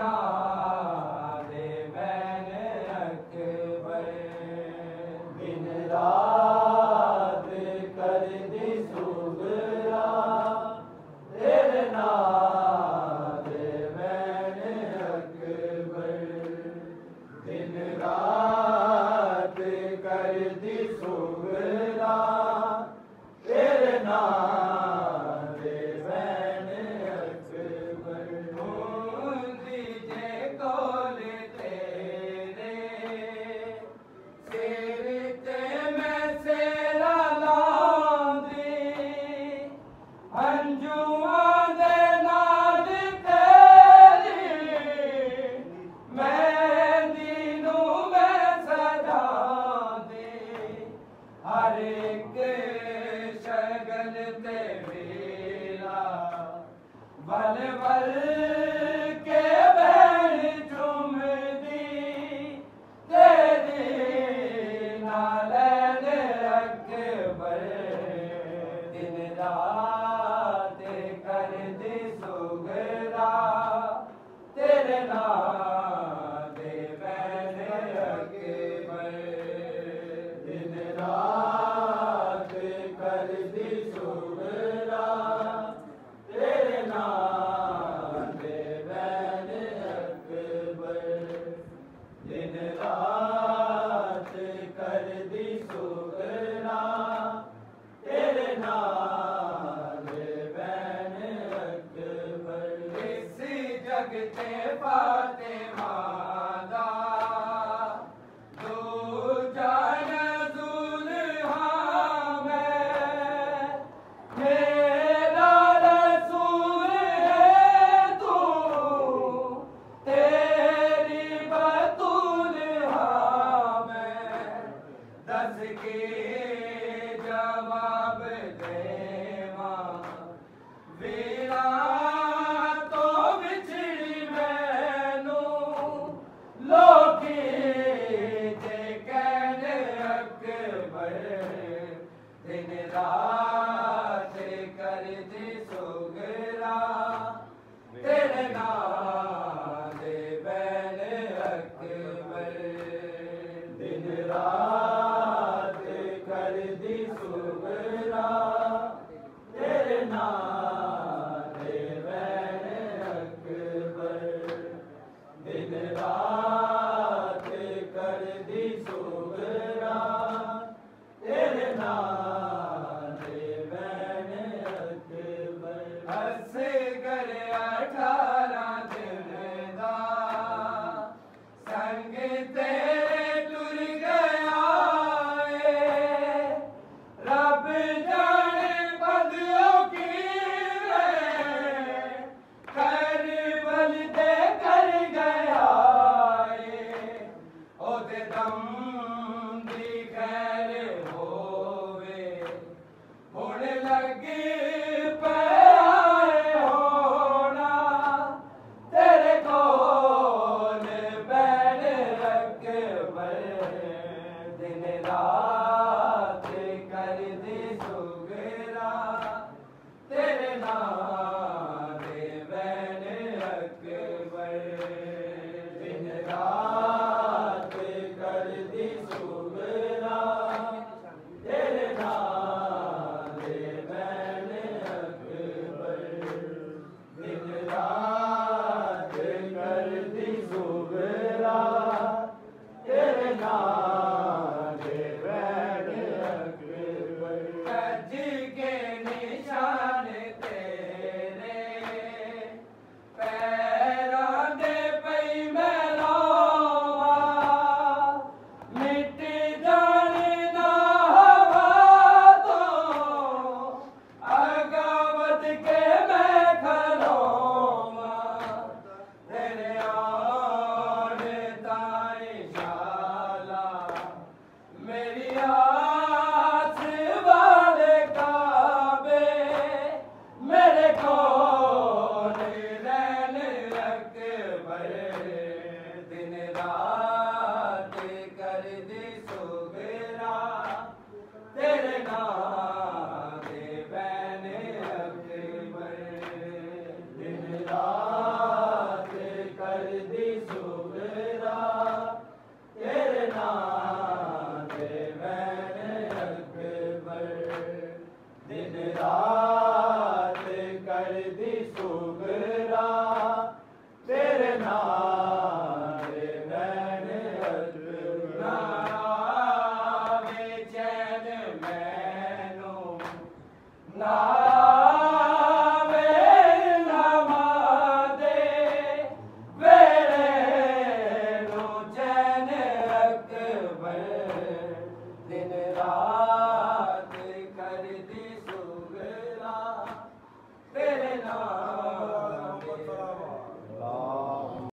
नादे ban Akbar दिन रात कर दी सुगरा तेरे नादे बैन अकबर दिन रात कर दी सुगरा तेरे नादे बैन अकबर दीजे कोल तेरे सिर ते मैं सेरा लांदी हंजुआं दे नाल तेरी मेहंदी नूं मैं सजांदी हर एक शगन ते मेरा बल बल के बैन झूमदी तेरी नालैन अकबर दिन रात कर दी सुगरा तेरे नादे बैन अकबर दिन रात कर दी सुगरा तेरे नादे बैन अकबर दिन रात कर दी सुगरा तेरे नादे बैन अकबर इस जग ते फातिमा